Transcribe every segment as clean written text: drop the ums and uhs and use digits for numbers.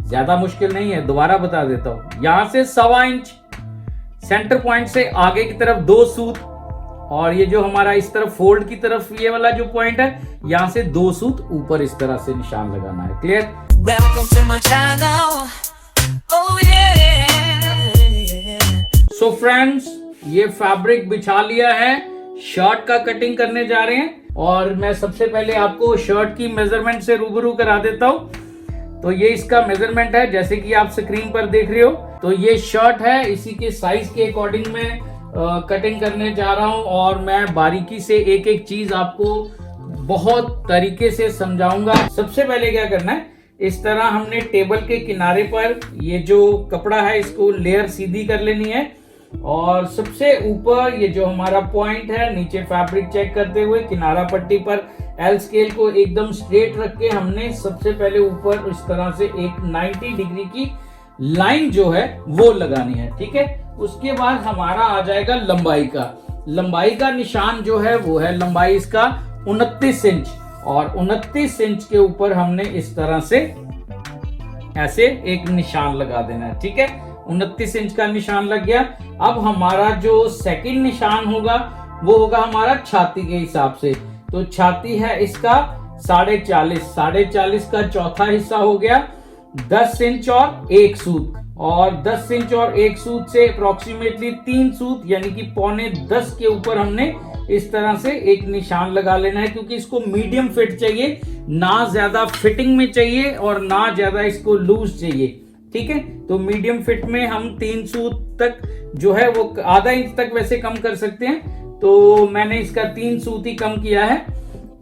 ज्यादा मुश्किल नहीं है, दोबारा बता देता हूं। यहां से 1.25 इंच सेंटर पॉइंट से आगे की तरफ 2 सूत, और ये जो हमारा इस तरफ फोल्ड की तरफ ये वाला जो पॉइंट है, यहां से 2 सूत ऊपर इस तरह से निशान लगाना है। क्लियर? सो फ्रेंड्स, ये फैब्रिक बिछा लिया है, शर्ट का कटिंग करने जा रहे हैं। और मैं सबसे पहले आपको शर्ट की मेजरमेंट से रूबरू करा देता हूं। तो ये इसका मेजरमेंट है, जैसे कि आप स्क्रीन पर देख रहे हो। तो ये शर्ट है, इसी के साइज के अकॉर्डिंग मैं कटिंग करने जा रहा हूं, और मैं बारीकी से एक एक चीज आपको बहुत तरीके से समझाऊंगा। सबसे पहले क्या करना है, इस तरह हमने टेबल के किनारे पर ये जो कपड़ा है इसको लेयर सीधी कर लेनी है, और सबसे ऊपर ये जो हमारा पॉइंट है, नीचे फैब्रिक चेक करते हुए किनारा पट्टी पर एल स्केल को एकदम स्ट्रेट रख के हमने सबसे पहले ऊपर इस तरह से एक 90 डिग्री की लाइन जो है वो लगानी है। ठीक है, उसके बाद हमारा आ जाएगा लंबाई का। लंबाई का निशान जो है वो है, लंबाई इसका 29 इंच, और 29 इंच के ऊपर हमने इस तरह से ऐसे एक निशान लगा देना है। ठीक है, 29 इंच का निशान लग गया। अब हमारा जो सेकंड निशान होगा वो होगा हमारा छाती के हिसाब से। तो छाती है इसका 40.5 का चौथा हिस्सा हो गया 10 इंच और 1 सूत, और 10 इंच और 1 सूत से अप्रोक्सीमेटली 3 सूत यानी कि 9.25 के ऊपर हमने इस तरह से एक निशान लगा लेना है, क्योंकि इसको मीडियम फिट चाहिए, ना ज्यादा फिटिंग में चाहिए और ना ज्यादा इसको लूज चाहिए। ठीक है, तो मीडियम फिट में हम 3 सूत तक जो है वो आधा इंच तक वैसे कम कर सकते हैं, तो मैंने इसका 3 सूत ही कम किया है।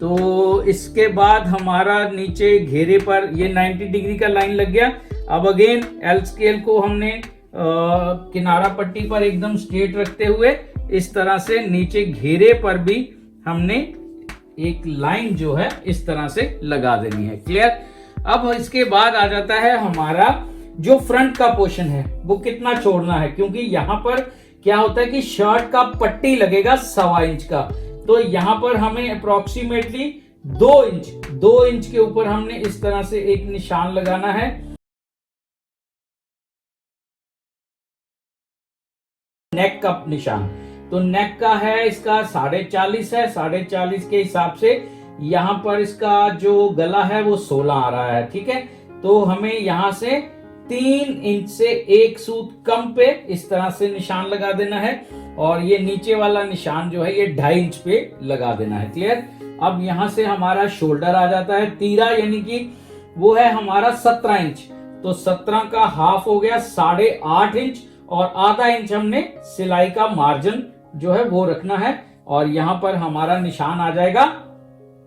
तो इसके बाद हमारा नीचे घेरे पर ये 90 डिग्री का लाइन लग गया। अब अगेन एल स्केल को हमने किनारा पट्टी पर एकदम स्ट्रेट रखते हुए इस तरह से नीचे घेरे पर भी हमने एक लाइन जो है इस तरह से लगा देनी है। क्लियर? अब इसके बाद आ जाता है हमारा जो फ्रंट का पोर्शन है वो कितना छोड़ना है, क्योंकि यहां पर क्या होता है कि शर्ट का पट्टी लगेगा 1.25 इंच का, तो यहां पर हमें अप्रोक्सीमेटली 2 इंच के ऊपर हमने इस तरह से एक निशान लगाना है। नेक का निशान, तो नेक का है इसका 40.5 है, 40.5 के हिसाब से यहां पर इसका जो गला है वो 16 आ रहा है। ठीक है, तो हमें यहां से 3 इंच से 1 सूत कम पे इस तरह से निशान लगा देना है, और ये नीचे वाला निशान जो है ये 2.5 इंच पे लगा देना है। क्लियर? अब यहां से हमारा शोल्डर आ जाता है, तीरा यानी कि वो है हमारा 17 इंच, तो 17 का हाफ हो गया 8.5 इंच, और आधा इंच हमने सिलाई का मार्जिन जो है वो रखना है, और यहां पर हमारा निशान आ जाएगा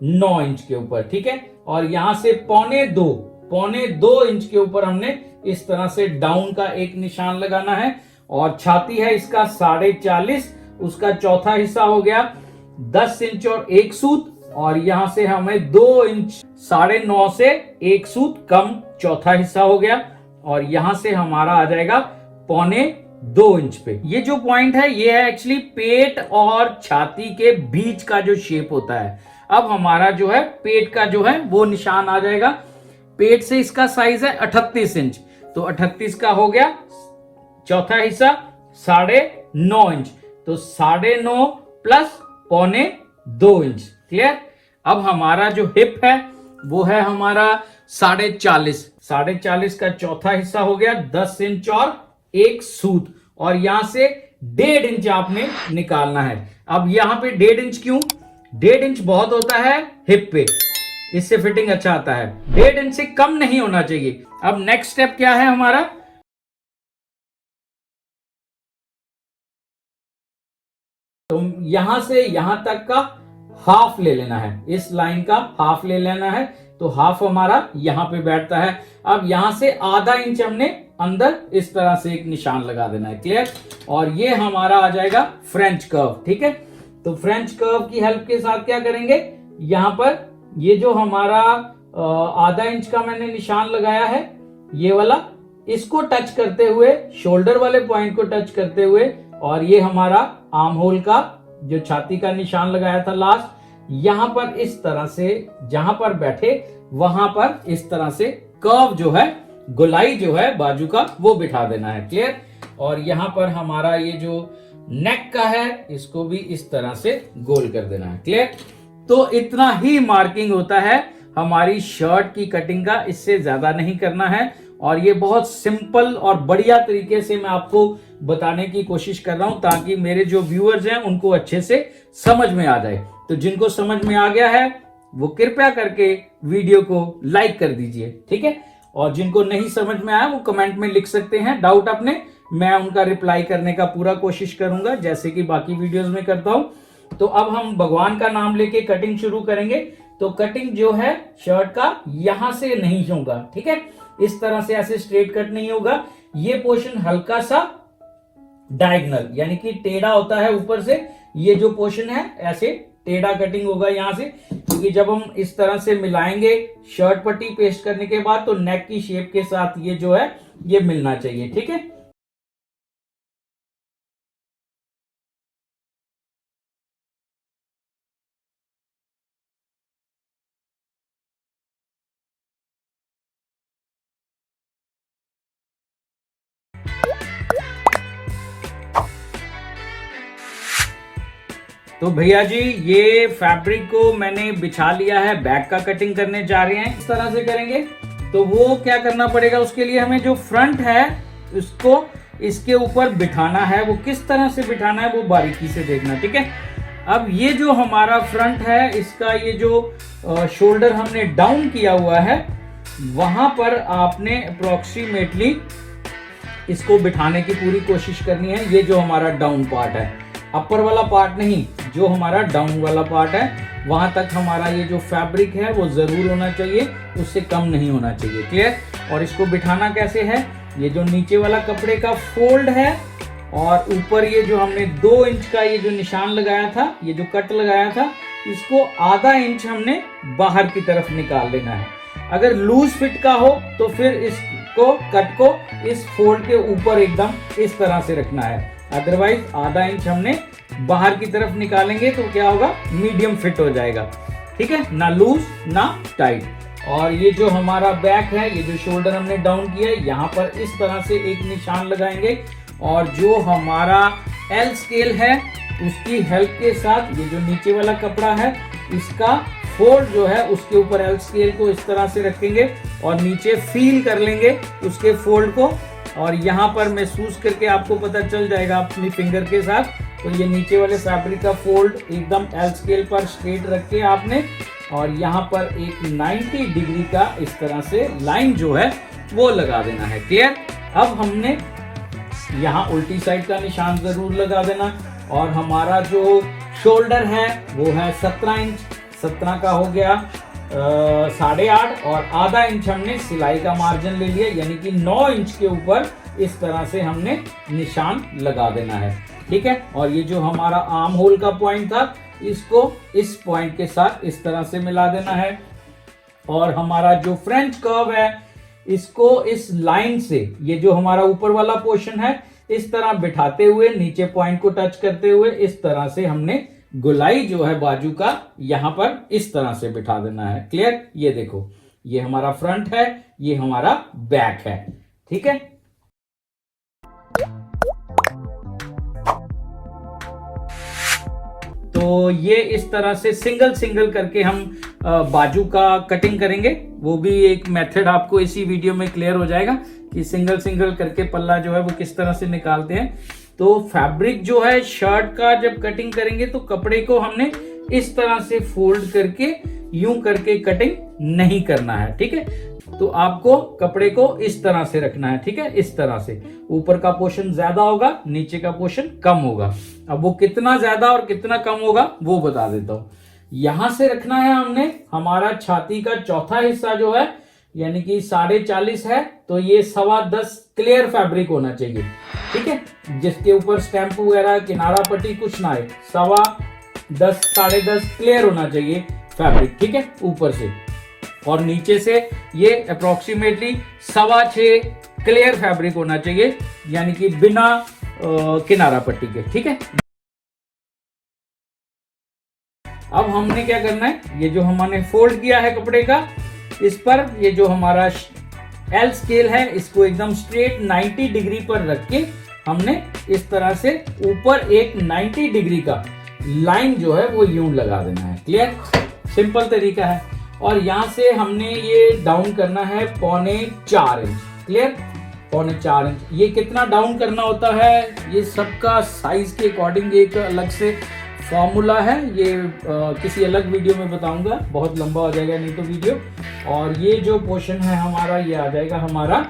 9 इंच के ऊपर। ठीक है, और यहां से 2.25 इंच के ऊपर हमने इस तरह से डाउन का एक निशान लगाना है, और छाती है इसका 40.5, उसका चौथा हिस्सा हो गया 10 इंच और 1 सूत, और यहां से हमें 2 इंच 9.5 से 1 सूत कम चौथा हिस्सा हो गया, और यहां से हमारा आ जाएगा 2.25 इंच पे। ये जो पॉइंट है ये है एक्चुअली पेट और छाती के बीच का जो शेप होता है। अब हमारा जो है पेट का जो है वो निशान आ जाएगा। पेट से इसका साइज है 38 इंच, तो 38 का हो गया चौथा हिस्सा 9.5 इंच, तो 9.5 प्लस 2.25 इंच। क्लियर? अब हमारा जो हिप है वो है हमारा 40.5 का चौथा हिस्सा हो गया 10 इंच और 1 सूत, और यहां से 1.5 इंच आपने निकालना है। अब यहां पे 1.5 इंच क्यों? 1.5 इंच बहुत होता है हिप पे, इससे फिटिंग अच्छा आता है, 1.5 इंच से कम नहीं होना चाहिए। अब नेक्स्ट स्टेप क्या है हमारा, तो यहां से यहां तक का हाफ ले लेना है, इस लाइन का हाफ ले लेना है, तो हाफ हमारा यहां पे बैठता है। अब यहां से आधा इंच हमने अंदर इस तरह से एक निशान लगा देना है। क्लियर? और ये हमारा आ जाएगा फ्रेंच कर्व। ठीक है, तो फ्रेंच कर्व की हेल्प के साथ क्या करेंगे, यहां पर ये जो हमारा आधा इंच का मैंने निशान लगाया है ये वाला, इसको टच करते हुए, शोल्डर वाले पॉइंट को टच करते हुए, और ये हमारा आर्म होल का जो छाती का निशान लगाया था लास्ट, यहां पर इस तरह से जहां पर बैठे वहां पर इस तरह से कर्व जो है गोलाई जो है बाजू का वो बिठा देना है। क्लियर। और यहाँ पर हमारा ये जो नेक का है इसको भी इस तरह से गोल कर देना है। क्लियर। तो इतना ही मार्किंग होता है हमारी शर्ट की कटिंग का, इससे ज्यादा नहीं करना है। और ये बहुत सिंपल और बढ़िया तरीके से मैं आपको बताने की कोशिश कर रहा हूं ताकि मेरे जो व्यूअर्स हैं उनको अच्छे से समझ में आ जाए। तो जिनको समझ में आ गया है वो कृपया करके वीडियो को लाइक कर दीजिए, ठीक है। और जिनको नहीं समझ में आया वो कमेंट में लिख सकते हैं डाउट अपने, मैं उनका रिप्लाई करने का पूरा कोशिश करूंगा जैसे कि बाकी वीडियोस में करता हूं। तो अब हम भगवान का नाम लेके कटिंग शुरू करेंगे। तो कटिंग जो है शर्ट का यहां से नहीं होगा, ठीक है। इस तरह से ऐसे स्ट्रेट कट नहीं होगा। ये पोर्शन हल्का सा डायगोनल यानी कि टेढ़ा होता है ऊपर से। ये जो पोर्शन है ऐसे टेढ़ा कटिंग होगा यहां से, क्योंकि जब हम इस तरह से मिलाएंगे शर्ट पट्टी पेस्ट करने के बाद तो नेक की शेप के साथ ये जो है ये मिलना चाहिए, ठीक है। तो भैया जी ये फैब्रिक को मैंने बिछा लिया है, बैक का कटिंग करने जा रहे हैं। इस तरह से करेंगे तो वो क्या करना पड़ेगा, उसके लिए हमें जो फ्रंट है उसको इसके ऊपर बिठाना है। वो किस तरह से बिठाना है वो बारीकी से देखना, ठीक है। अब ये जो हमारा फ्रंट है इसका ये जो शोल्डर हमने डाउन किया हुआ है वहां पर आपने अप्रोक्सीमेटली इसको बिठाने की पूरी कोशिश करनी है। ये जो हमारा डाउन पार्ट है, अपर वाला पार्ट नहीं, जो हमारा डाउन वाला पार्ट है वहां तक हमारा ये जो फैब्रिक है वो जरूर होना चाहिए, उससे कम नहीं होना चाहिए। क्लियर। और इसको बिठाना कैसे है, ये जो नीचे वाला कपड़े का फोल्ड है और ऊपर ये जो हमने 2 इंच का ये जो निशान लगाया था, ये जो कट लगाया था, इसको आधा इंच हमने बाहर की तरफ निकाल लेना है। अगर लूज फिट का हो तो फिर इसको कट को इस फोल्ड के ऊपर एकदम इस तरह से रखना है, अदरवाइज आधा इंच हमने बाहर की तरफ निकालेंगे तो क्या होगा, मीडियम फिट हो जाएगा, ठीक है, ना लूज ना टाइट। और ये जो हमारा बैक है, ये जो शोल्डर हमने डाउन किया है, यहाँ पर इस तरह से एक निशान लगाएंगे और जो हमारा एल स्केल है उसकी हेल्प के साथ ये जो नीचे वाला कपड़ा है इसका फोल्ड जो है उसके ऊपर एल स्केल को इस तरह से रखेंगे और नीचे फील कर लेंगे उसके फोल्ड को। और यहाँ पर महसूस करके आपको पता चल जाएगा अपनी फिंगर के साथ। तो ये नीचे वाले फैब्रिक का फोल्ड एकदम एल स्केल पर स्ट्रेट रख के आपने और यहाँ पर एक 90 डिग्री का इस तरह से लाइन जो है वो लगा देना है। क्लियर। अब हमने यहाँ उल्टी साइड का निशान जरूर लगा देना। और हमारा जो शोल्डर है वो है 17 इंच, 17 का हो गया 8.5 और आधा इंच हमने सिलाई का मार्जिन ले लिया, यानी कि 9 इंच के ऊपर इस तरह से हमने निशान लगा देना है, ठीक है। और ये जो हमारा आर्म होल का पॉइंट था इसको इस पॉइंट के साथ इस तरह से मिला देना है। और हमारा जो फ्रेंच कर्व है इसको इस लाइन से, ये जो हमारा ऊपर वाला पोर्शन है, इस तरह बिठाते हुए नीचे पॉइंट को टच करते हुए इस तरह से हमने गोलाई जो है बाजू का यहां पर इस तरह से बिठा देना है। क्लियर। ये देखो, ये हमारा फ्रंट है, ये हमारा बैक है, ठीक है। तो ये इस तरह से सिंगल सिंगल करके हम बाजू का कटिंग करेंगे। वो भी एक मेथड आपको इसी वीडियो में क्लियर हो जाएगा कि सिंगल सिंगल करके पल्ला जो है वो किस तरह से निकालते हैं। तो फैब्रिक जो है शर्ट का जब कटिंग करेंगे तो कपड़े को हमने इस तरह से फोल्ड करके यूं करके कटिंग नहीं करना है, ठीक है। तो आपको कपड़े को इस तरह से रखना है, ठीक है। इस तरह से ऊपर का पोर्शन ज्यादा होगा, नीचे का पोर्शन कम होगा। अब वो कितना ज्यादा और कितना कम होगा वो बता देता हूं। यहां से रखना है हमने हमारा छाती का चौथा हिस्सा जो है, यानी कि 40.5 है, तो ये 10.25 क्लियर फैब्रिक होना चाहिए, ठीक है, जिसके ऊपर स्टैंप वगैरह किनारा पट्टी कुछ ना आए। 10.25 10.5 क्लियर होना चाहिए फैब्रिक, ठीक है, ऊपर से। और नीचे से ये अप्रोक्सीमेटली 6.25 क्लियर फैब्रिक होना चाहिए, यानी कि बिना किनारा पट्टी के, ठीक है। अब हमने क्या करना है, ये जो हमने फोल्ड किया है कपड़े का, इस पर ये जो हमारा एल स्केल है, इसको एकदम स्ट्रेट 90 डिग्री पर रख के हमने इस तरह से ऊपर एक 90 डिग्री का लाइन जो है वो यूं लगा देना है। क्लियर? सिंपल तरीका है। और यहां से हमने ये डाउन करना है 3.25 इंच। क्लियर? 3.25 इंच। ये कितना डाउन करना होता है, ये सबका साइज के अकॉर्डिंग एक अलग से फॉर्मूला है, ये किसी अलग वीडियो में बताऊंगा, बहुत लंबा हो जाएगा नहीं तो वीडियो। और ये जो पोर्शन है हमारा, ये आ जाएगा हमारा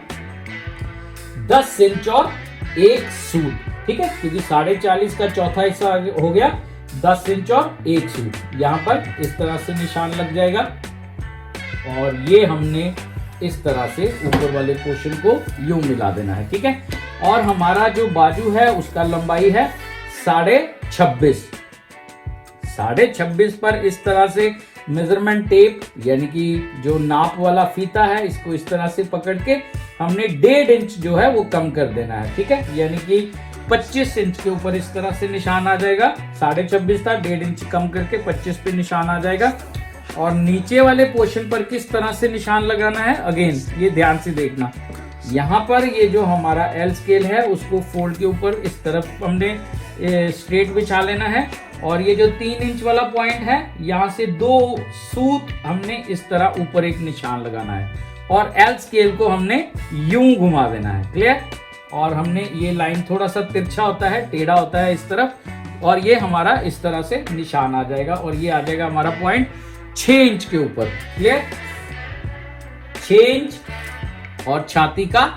10 इंच और 1 सूत। ठीक है, क्योंकि 40.5 का चौथा हिस्सा हो गया 10 इंच और 1 सूत। यहाँ पर इस तरह से निशान लग जाएगा और ये हमने इस तरह से ऊपर वाले पोर्शन को यूं मिला देना है। ठीक है, और हमारा जो बाजू है उसका लंबाई है 26.5। 26.5 पर इस तरह से मेजरमेंट टेप यानी कि जो नाप वाला फीता है, इसको इस तरह से पकड़ के हमने 1.5 इंच जो है वो कम कर देना है। ठीक है, यानी कि 25 इंच के ऊपर इस तरह से निशान आ जाएगा। 26.5 था, 1.5 इंच कम करके 25 पे निशान आ जाएगा। और नीचे वाले पोर्शन पर किस तरह से निशान लगाना है, अगेन ये ध्यान से देखना। यहाँ पर ये जो हमारा एल स्केल है उसको फोल्ड के ऊपर इस तरफ हमने स्ट्रेट बिछा लेना है। और ये जो 3 इंच वाला पॉइंट है, यहाँ से 2 सूत हमने इस तरह ऊपर एक निशान लगाना है और एल स्केल को हमने यूं घुमा देना है। क्लियर? और हमने ये लाइन थोड़ा सा तिरछा होता है, टेढ़ा होता है इस तरफ, और ये हमारा इस तरह से निशान आ जाएगा और ये आ जाएगा हमारा पॉइंट 6 इंच के ऊपर। क्लियर? 6 इंच और छाती का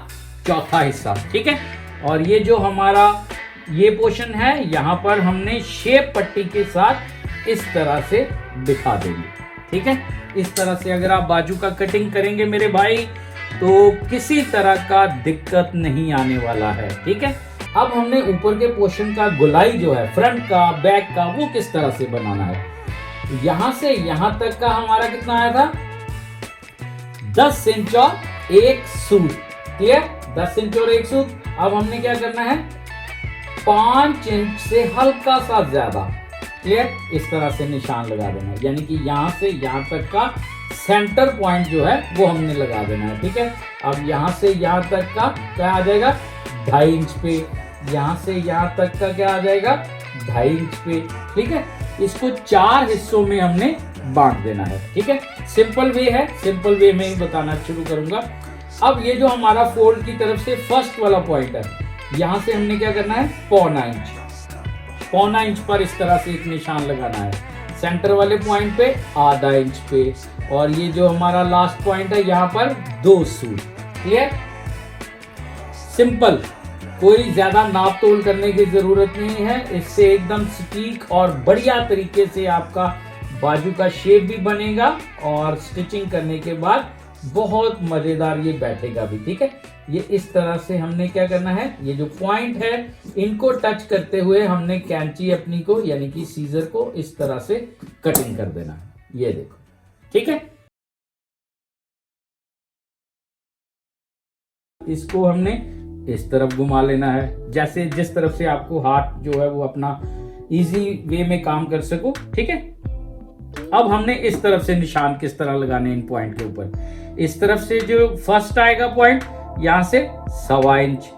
चौथा हिस्सा। ठीक है, और ये जो हमारा ये पोर्शन है, यहां पर हमने शेप पट्टी के साथ इस तरह से बिठा देंगे। ठीक है, इस तरह से अगर आप बाजू का कटिंग करेंगे मेरे भाई तो किसी तरह का दिक्कत नहीं आने वाला है। ठीक है, अब हमने ऊपर के पोर्शन का गोलाई जो है फ्रंट का बैक का वो किस तरह से बनाना है। यहां से यहां तक का हमारा कितना आया था, 10 इंच और 1 सूत। क्लियर? 10 इंच और 1 सूत। अब हमने क्या करना है, 5 इंच से हल्का सा ज्यादा। क्लियर? इस तरह से निशान लगा देना है, यानी कि यहां से यहां तक का सेंटर पॉइंट जो है वो हमने लगा देना है। ठीक है, अब यहां से यहां तक का क्या आ जाएगा, 2.5 इंच पे। यहां से यहां तक का क्या आ जाएगा, 2.5 इंच पे। ठीक है, इसको 4 हिस्सों में हमने बांट देना है। ठीक है, सिंपल वे है, सिंपल वे में ही बताना शुरू करूंगा। अब ये जो हमारा फोल्ड की तरफ से फर्स्ट वाला पॉइंट है, यहां से हमने क्या करना है, 1.25 इंच। 1.25 इंच पर इस तरह से एक निशान लगाना है, सेंटर वाले पॉइंट पे 0.5 इंच पे, और ये जो हमारा लास्ट पॉइंट है यहाँ पर 2 सूत। क्लियर? सिंपल, कोई ज्यादा नाप तोल करने की जरूरत नहीं है। इससे एकदम सटीक और बढ़िया तरीके से आपका बाजू का शेप भी बनेगा और स्टिचिंग करने के बाद बहुत मजेदार ये बैठेगा भी। ठीक है, ये इस तरह से हमने क्या करना है, ये जो पॉइंट है इनको टच करते हुए हमने कैंची अपनी को यानी कि सीजर को इस तरह से कटिंग कर देना है। ये देखो, ठीक है, इसको हमने इस तरफ घुमा लेना है, जैसे जिस तरफ से आपको हाथ जो है वो अपना इजी वे में काम कर सको। ठीक है, अब हमने इस तरफ से निशान किस तरह लगाने इन पॉइंट के ऊपर। इस तरफ से जो फर्स्ट आएगा पॉइंट, यहां से 1.25 इंच,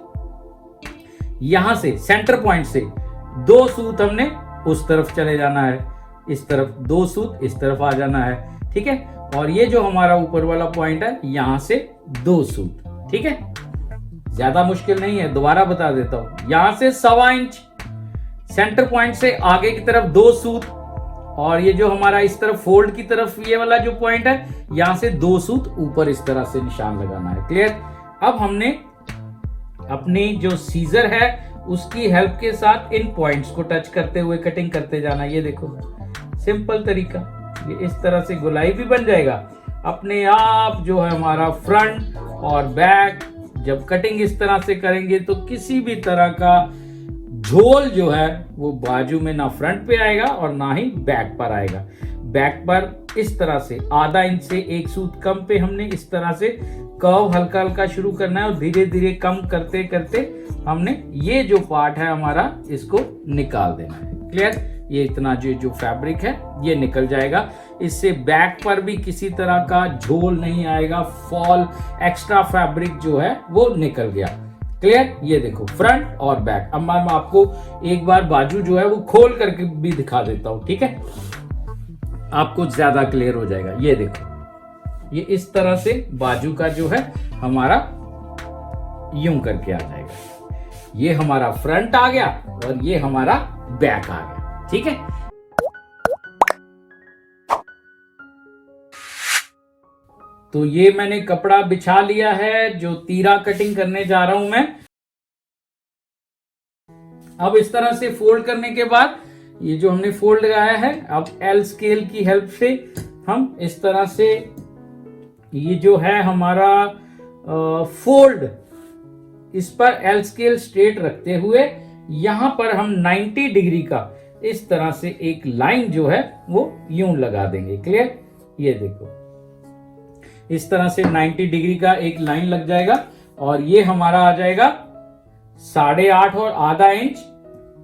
यहां से सेंटर पॉइंट से 2 सूत हमने उस तरफ चले जाना है, इस तरफ 2 सूत इस तरफ आ जाना है। ठीक है, और ये जो हमारा ऊपर वाला पॉइंट है, यहां से 2 सूत। ठीक है, ज्यादा मुश्किल नहीं है, दोबारा बता देता हूं। यहां से 1.25 इंच, सेंटर पॉइंट से आगे की तरफ 2 सूत, और ये जो हमारा इस तरफ फोल्ड की तरफ ये वाला जो पॉइंट है, यहां से 2 सूत ऊपर इस तरह से निशान लगाना है। क्लियर? अब हमने अपनी जो सीजर है उसकी हेल्प के साथ इन पॉइंट्स को टच करते हुए कटिंग करते जाना। ये देखो, सिंपल तरीका, ये इस तरह से गोलाई भी बन जाएगा अपने आप। जो है हमारा फ्रंट और बैक, जब कटिंग इस तरह से करेंगे तो किसी भी तरह का झोल जो है वो बाजू में ना फ्रंट पे आएगा और ना ही बैक पर आएगा। बैक पर इस तरह से 0.5 इंच से 1 सूत कम पे हमने इस तरह से कर्व हल्का हल्का शुरू करना है और धीरे धीरे कम करते करते हमने ये जो पार्ट है हमारा इसको निकाल देना है। क्लियर? ये इतना जो फैब्रिक है ये निकल जाएगा। इससे बैक पर भी किसी तरह का झोल नहीं आएगा, फॉल एक्स्ट्रा फैब्रिक जो है वो निकल गया। क्लियर? ये देखो फ्रंट और बैक। अब मैं आपको एक बार बाजू जो है वो खोल करके भी दिखा देता हूं, ठीक है, आपको ज्यादा क्लियर हो जाएगा। ये देखो, ये इस तरह से बाजू का जो है हमारा यूं करके आ जाएगा। ये हमारा फ्रंट आ गया और ये हमारा बैक आ गया, ठीक है। तो ये मैंने कपड़ा बिछा लिया है, जो तीरा कटिंग करने जा रहा हूं मैं। अब इस तरह से फोल्ड करने के बाद ये जो हमने फोल्ड लगाया है, अब एल स्केल की हेल्प से हम इस तरह से ये जो है हमारा फोल्ड, इस पर एल स्केल स्ट्रेट रखते हुए यहां पर हम 90 डिग्री का इस तरह से एक लाइन जो है वो यूं लगा देंगे। क्लियर? ये देखो, इस तरह से 90 डिग्री का एक लाइन लग जाएगा और ये हमारा आ जाएगा 8.5 और आधा इंच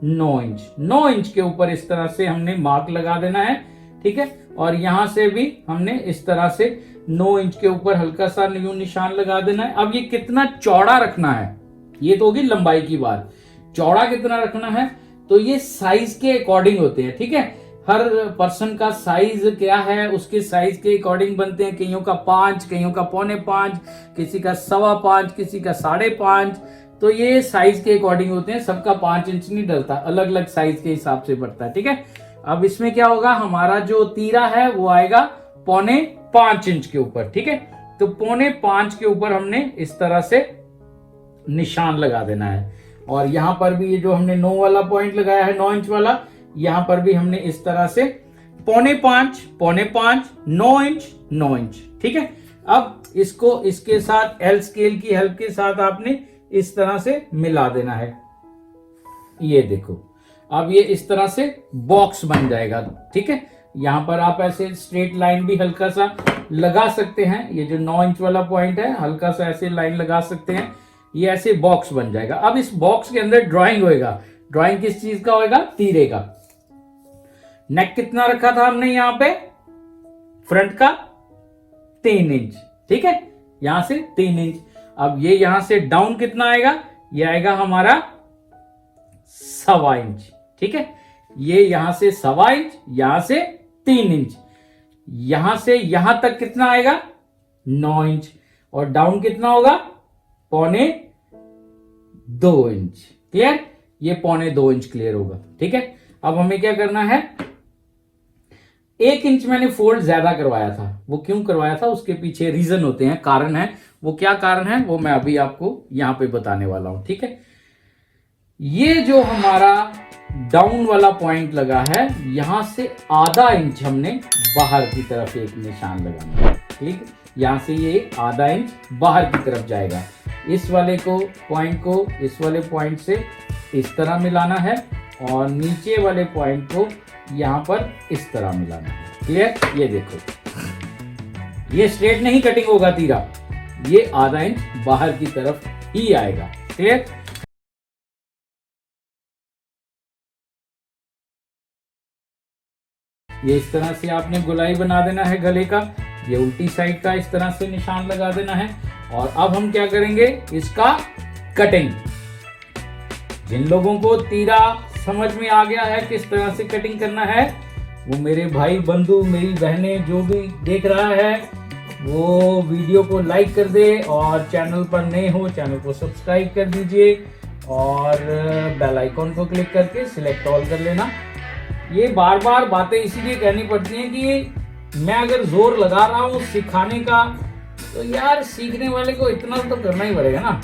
9 इंच। 9 इंच के ऊपर इस तरह से हमने मार्क लगा देना है, ठीक है। और यहां से भी हमने इस तरह से 9 इंच के ऊपर हल्का सा यूं निशान लगा देना है। अब ये कितना चौड़ा रखना है, ये तो होगी लंबाई की बात। चौड़ा कितना रखना है तो ये साइज के अकॉर्डिंग होते हैं, ठीक है। हर पर्सन का साइज क्या है, उसके साइज के अकॉर्डिंग बनते हैं। कईयों का 5, कईयों का 4.25, किसी का 5.25, किसी का 5.5। तो ये साइज के अकॉर्डिंग होते हैं, सबका 5 इंच नहीं डलता, अलग अलग साइज के हिसाब से बढ़ता है, ठीक है। अब इसमें क्या होगा, हमारा जो तीरा है वो आएगा 4.25 इंच के ऊपर, ठीक है। तो 4.25 के ऊपर हमने इस तरह से निशान लगा देना है। और यहां पर भी ये जो हमने 9 वाला पॉइंट लगाया है, 9 इंच वाला, यहां पर भी हमने इस तरह से 4.5, 9 इंच, 9 इंच, ठीक है। अब इसको इसके साथ एल स्केल की हेल्प के साथ आपने इस तरह से मिला देना है। ये देखो, अब ये इस तरह से बॉक्स बन जाएगा, ठीक है। यहां पर आप ऐसे स्ट्रेट लाइन भी हल्का सा लगा सकते हैं। ये जो 9 इंच वाला पॉइंट है, हल्का सा ऐसे लाइन लगा सकते हैं, ये ऐसे बॉक्स बन जाएगा। अब इस बॉक्स के अंदर ड्राइंग होएगा। ड्राइंग किस चीज का होएगा? तीरे का। नेक कितना रखा था हमने यहां पे? फ्रंट का 3 इंच, ठीक है, यहां से 3 इंच। अब ये यहां से डाउन कितना आएगा? ये आएगा हमारा 1.25 इंच, ठीक है। ये यहां से 1.25 इंच, यहां से 3 इंच, यहां से यहां तक कितना आएगा? 9 इंच। और डाउन कितना होगा? 2.25 इंच। क्लियर? ये 2.25 इंच क्लियर होगा, ठीक है। अब हमें क्या करना है, 1 इंच मैंने फोल्ड ज्यादा करवाया था। वो क्यों करवाया था, उसके पीछे रीजन होते हैं, कारण है। वो क्या कारण है वो मैं अभी आपको यहां पे बताने वाला हूं, ठीक है। ये जो हमारा डाउन वाला पॉइंट लगा है, यहां से आधा इंच हमने बाहर की तरफ एक निशान लगाना है, ठीक। यहां से ये आधा इंच बाहर की तरफ जाएगा। इस वाले को पॉइंट को इस वाले पॉइंट से इस तरह मिलाना है और नीचे वाले पॉइंट को यहां पर इस तरह मिलाना है। क्लियर? ये देखो, ये स्ट्रेट नहीं कटिंग होगा तीरा, ये आधा इंच बाहर की तरफ ही आएगा। क्लियर? ये इस तरह से आपने गोलाई बना देना है गले का। ये उल्टी साइड का इस तरह से निशान लगा देना है। और अब हम क्या करेंगे, इसका कटिंग। जिन लोगों को तीरा समझ में आ गया है किस तरह से कटिंग करना है, वो मेरे भाई बंधु, मेरी बहनें, जो भी देख रहा है वो वीडियो को लाइक कर दे और चैनल पर नए हो चैनल को सब्सक्राइब कर दीजिए और बेल आइकॉन को क्लिक करके सिलेक्ट ऑल कर लेना। ये बार बार बातें इसीलिए कहनी पड़ती हैं कि मैं अगर जोर लगा रहा हूँ सिखाने का, तो यार सीखने वाले को इतना तो करना ही पड़ेगा ना।